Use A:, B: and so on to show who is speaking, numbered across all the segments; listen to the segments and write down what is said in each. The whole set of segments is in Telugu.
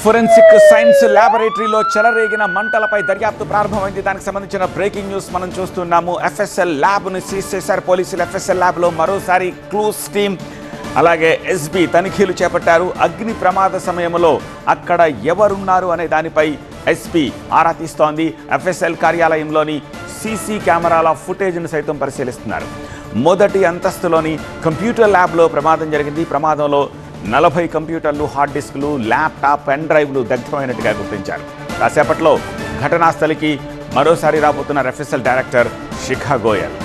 A: ఫోరెన్సిక్ సైన్స్ ల్యాబొరేటరీలో చెలరేగిన మంటలపై దర్యాప్తు ప్రారంభమైంది. దానికి సంబంధించిన బ్రేకింగ్ న్యూస్ మనం చూస్తున్నాము. ఎఫ్ఎస్ఎల్ ల్యాబ్ను సీజ్ చేశారు పోలీసులు. ఎఫ్ఎస్ఎల్ ల్యాబ్లో మరోసారి క్లూస్ టీమ్ అలాగే ఎస్బీ తనిఖీలు చేపట్టారు. అగ్ని ప్రమాద సమయంలో అక్కడ ఎవరున్నారు అనే దానిపై ఎస్పీ ఆరా తీస్తోంది. ఎఫ్ఎస్ఎల్ కార్యాలయంలోని సీసీ కెమెరాల ఫుటేజ్ను సైతం పరిశీలిస్తున్నారు. మొదటి అంతస్తులోని కంప్యూటర్ ల్యాబ్లో ప్రమాదం జరిగింది. ప్రమాదంలో 40 కంప్యూటర్లు, హార్డ్ డిస్కులు, ల్యాప్టాప్, పెన్ డ్రైవ్లు దగ్ధమైనట్టుగా గుర్తించారు. కాసేపట్లో ఘటనా స్థలికి మరోసారి రాబోతున్న ఎఫ్ఎస్ఎల్ డైరెక్టర్ శిఖా గోయల్.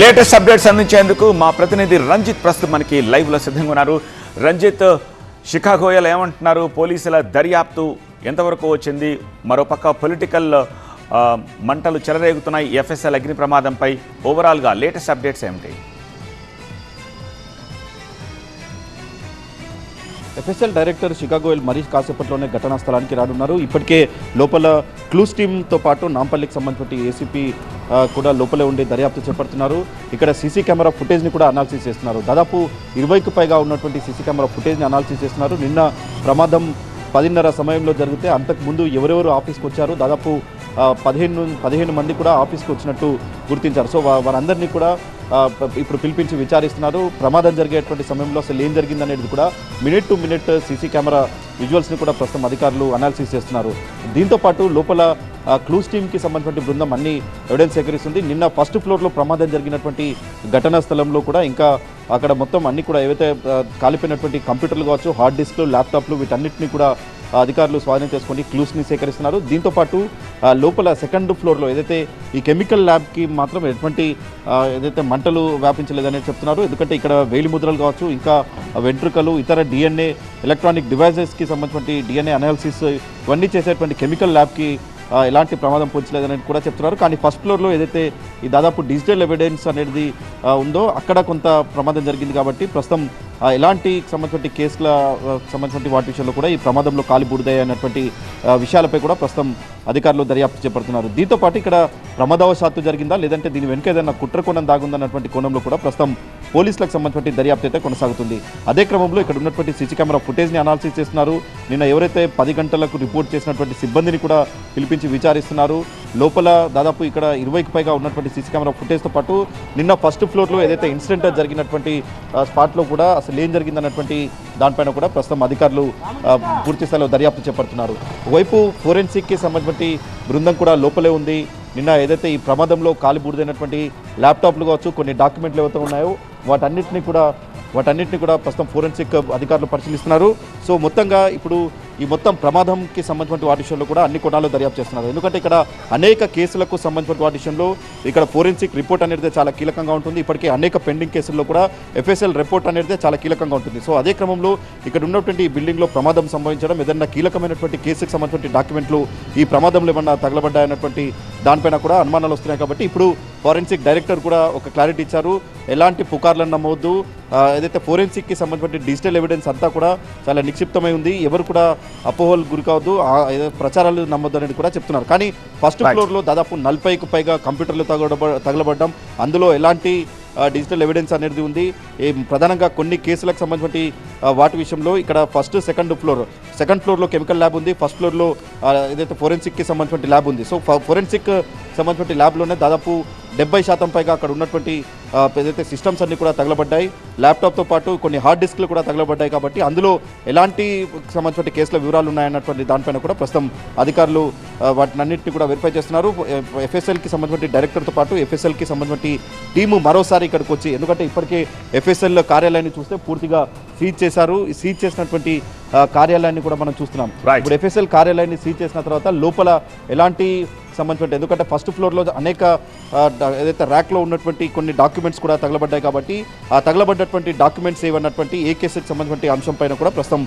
A: లేటెస్ట్ అప్డేట్స్ అందించేందుకు మా ప్రతినిధి రంజిత్ ప్రస్తుతం మనకి లైవ్లో సిద్ధంగా ఉన్నారు. రంజిత్, శిఖా గోయల్ ఏమంటున్నారు? పోలీసుల దర్యాప్తు ఎంతవరకు వచ్చింది? మరోపక్క పొలిటికల్ మంటలు చెలరేగుతున్నాయి ఎఫ్ఎస్ఎల్ అగ్ని ప్రమాదంపై. ఓవరాల్గా లేటెస్ట్ అప్డేట్స్ ఏమిటి?
B: ఎఫ్ఎస్ఎల్ డైరెక్టర్ శిఖా గోయల్ మరీ కాసేపట్లోనే ఘటనా స్థలానికి రానున్నారు. ఇప్పటికే లోపల క్లూస్ టీమ్తో పాటు నాంపల్లికి సంబంధించిన ఏసీపీ కూడా లోపలే ఉండి దర్యాప్తు చేపడుతున్నారు. ఇక్కడ సీసీ కెమెరా ఫుటేజ్ని కూడా అనాలిసిస్ చేస్తున్నారు. దాదాపు 20కి పైగా ఉన్నటువంటి సీసీ కెమెరా ఫుటేజ్ని అనాలిసిస్ చేస్తున్నారు. నిన్న ప్రమాదం 10:30 సమయంలో జరిగితే అంతకుముందు ఎవరెవరు ఆఫీస్కి వచ్చారు, దాదాపు 15 మంది కూడా ఆఫీస్కి వచ్చినట్టు గుర్తించారు. సో వారందరినీ కూడా ఇప్పుడు పిలిపించి విచారిస్తున్నారు. ప్రమాదం జరిగేటువంటి సమయంలో అసలు ఏం జరిగిందనేది కూడా minute to minute CC camera విజువల్స్ని కూడా ప్రస్తుతం అధికారులు అనాలిసిస్ చేస్తున్నారు. దీంతోపాటు లోపల క్లూస్ టీమ్కి సంబంధించిన బృందం అన్ని ఎవిడెన్స్ సేకరిస్తుంది. నిన్న ఫస్ట్ ఫ్లోర్లో ప్రమాదం జరిగినటువంటి ఘటనా స్థలంలో కూడా ఇంకా అక్కడ మొత్తం అన్ని కూడా ఏవైతే కాలిపోయినటువంటి కంప్యూటర్లు కావచ్చు, హార్డ్ డిస్క్లు, ల్యాప్టాప్లు, వీటన్నిటిని కూడా అధికారులు స్వాధీనం చేసుకొని క్లూస్ని సేకరిస్తున్నారు. దీంతోపాటు లోపల సెకండ్ ఫ్లోర్లో ఏదైతే ఈ కెమికల్ ల్యాబ్కి మాత్రం ఎటువంటి ఏదైతే మంటలు వ్యాపించలేదని చెప్తున్నారు. ఎందుకంటే ఇక్కడ వేలి ముద్రలు కావచ్చు, ఇంకా వెంట్రుకలు, ఇతర డిఎన్ఏ, ఎలక్ట్రానిక్ డివైజెస్కి సంబంధించిన డిఎన్ఏ అనాలిసిస్ ఇవన్నీ చేసేటువంటి కెమికల్ ల్యాబ్కి ఎలాంటి ప్రమాదం పొంచలేదని కూడా చెప్తున్నారు. కానీ ఫస్ట్ ఫ్లోర్లో ఏదైతే ఈ దాదాపు డిజిటల్ ఎవిడెన్స్ అనేది ఉందో అక్కడ కొంత ప్రమాదం జరిగింది. కాబట్టి ప్రస్తుతం ఎలాంటి సంబంధించిన కేసుల సంబంధించిన వాటి విషయంలో కూడా ఈ ప్రమాదంలో కాలి బూడిదయ్యన్నటువంటి విషయాలపై కూడా ప్రస్తుతం అధికారులు దర్యాప్తు చేపడుతున్నారు. దీంతోపాటు ఇక్కడ ప్రమాదవశాత్తు జరిగిందా లేదంటే దీని వెనుక ఏదైనా కుట్రకోణం దాగుందన్నటువంటి కోణంలో కూడా ప్రస్తుతం పోలీసులకు సంబంధించిన దర్యాప్తు అయితే కొనసాగుతుంది. అదే క్రమంలో ఇక్కడ ఉన్నటువంటి సీసీ కెమెరా ఫుటేజ్ని అనాలిసిస్ చేస్తున్నారు. నిన్న ఎవరైతే 10 గంటలకు రిపోర్ట్ చేసినటువంటి సిబ్బందిని కూడా పిలిపించి విచారిస్తున్నారు. లోపల దాదాపు ఇక్కడ 20కి పైగా ఉన్నటువంటి సీసీ కెమెరా ఫుటేజ్తో పాటు నిన్న ఫస్ట్ ఫ్లోర్లో ఏదైతే ఇన్సిడెంట్ జరిగినటువంటి స్పాట్లో కూడా అసలు ఏం జరిగిందన్నటువంటి దానిపైన కూడా ప్రస్తుతం అధికారులు పూర్తి స్థాయిలో దర్యాప్తు చేపడుతున్నారు. ఒకవైపు ఫోరెన్సిక్కి సంబంధించిన బృందం కూడా లోపలే ఉంది. నిన్న ఏదైతే ఈ ప్రమాదంలో కాలి బూడిదైనటువంటి ల్యాప్టాప్లు కావచ్చు, కొన్ని డాక్యుమెంట్లు ఏవైతే ఉన్నాయో వాటన్నిటిని కూడా ప్రస్తుతం ఫోరెన్సిక్ అధికారులు పరిశీలిస్తున్నారు. సో మొత్తంగా ఇప్పుడు ఈ మొత్తం ప్రమాదంకి సంబంధించిన వాటి విషయంలో కూడా అన్ని కోణాల్లో దర్యాప్తు చేస్తున్నారు. ఎందుకంటే ఇక్కడ అనేక కేసులకు సంబంధించిన వాటి విషయంలో ఇక్కడ ఫోరెన్సిక్ రిపోర్ట్ అనేది చాలా కీలకంగా ఉంటుంది. ఇప్పటికే అనేక పెండింగ్ కేసుల్లో కూడా ఎఫ్ఎస్ఎల్ రిపోర్ట్ అనేది చాలా కీలకంగా ఉంటుంది. సో అదే క్రమంలో ఇక్కడ ఉన్నటువంటి ఈ బిల్డింగ్లో ప్రమాదం సంభవించడం, ఏదైనా కీలకమైనటువంటి కేసుకు సంబంధించిన డాక్యుమెంట్లు ఈ ప్రమాదంలో ఏమన్నా తగలబడ్డాయన్నటువంటి దానిపైన కూడా అనుమానాలు వస్తున్నాయి. కాబట్టి ఇప్పుడు ఫోరెన్సిక్ డైరెక్టర్ కూడా ఒక క్లారిటీ ఇచ్చారు. ఎలాంటి పుకార్లను నమ్మవద్దు, ఏదైతే ఫోరెన్సిక్కి సంబంధించిన డిజిటల్ ఎవిడెన్స్ అంతా కూడా చాలా నిక్షిప్తమై ఉంది, ఎవరు కూడా అపోహలు గురి కావద్దు, ప్రచారాలు నమ్మొద్దు అనేది కూడా చెప్తున్నారు. కానీ ఫస్ట్ ఫ్లోర్లో దాదాపు 40కి పైగా కంప్యూటర్లు తగలబడ్డం, అందులో ఎలాంటి డిజిటల్ ఎవిడెన్స్ అనేది ఉంది. ప్రధానంగా కొన్ని కేసులకు సంబంధించిన వాటి విషయంలో ఇక్కడ సెకండ్ ఫ్లోర్లో కెమికల్ ల్యాబ్ ఉంది. ఫస్ట్ ఫ్లోర్లో ఏదైతే ఫోరెన్సిక్కి సంబంధించిన ల్యాబ్ ఉంది. సో ఫోరెన్సిక్ సంబంధించిన ల్యాబ్లోనే దాదాపు 70% పైగా అక్కడ ఉన్నటువంటి ఏదైతే సిస్టమ్స్ అన్ని కూడా తగలబడ్డాయి. ల్యాప్టాప్తో పాటు కొన్ని హార్డ్ డిస్క్లు కూడా తగలబడ్డాయి. కాబట్టి అందులో ఎలాంటి సంబంధించిన కేసుల వివరాలు ఉన్నాయన్నటువంటి దానిపైన కూడా ప్రస్తుతం అధికారులు వాటినన్నింటినీ కూడా వెరిఫై చేస్తున్నారు. ఎఫ్ఎస్ఎల్కి సంబంధించిన డైరెక్టర్తో పాటు ఎఫ్ఎస్ఎల్కి సంబంధించిన టీము మరోసారి ఇక్కడికి వచ్చి, ఎందుకంటే ఇప్పటికే ఎఫ్ఎస్ఎల్ కార్యాలయాన్ని చూస్తే పూర్తిగా సీజ్ చేశారు. ఈ సీజ్ చేసినటువంటి కార్యాలయాన్ని కూడా మనం చూస్తున్నాం. ఇప్పుడు ఎఫ్ఎస్ఎల్ కార్యాలయాన్ని సీజ్ చేసిన తర్వాత లోపల ఎలాంటి సంబంధించిన, ఎందుకంటే ఫస్ట్ ఫ్లోర్లో అనేక ఏదైతే ర్యాక్లో ఉన్నటువంటి కొన్ని డాక్యుమెంట్స్ కూడా తగలబడ్డాయి. కాబట్టి ఆ తగలబడ్డటువంటి డాక్యుమెంట్స్ ఏవన్నటువంటి ఏ కేసుకి సంబంధించిన అంశం పైన కూడా ప్రస్తుతం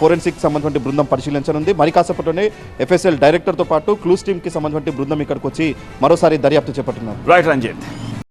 B: ఫోరెన్సిక్ సంబంధించిన బృందం పరిశీలించనుంది. మరి కాసేపట్లోనే ఎఫ్ఎస్ఎల్ డైరెక్టర్తో పాటు క్లూస్ టీమ్కి సంబంధించిన బృందం ఇక్కడికి వచ్చి మరోసారి దర్యాప్తు చేపట్టున్నారు.
A: రైట్ రంజిత్.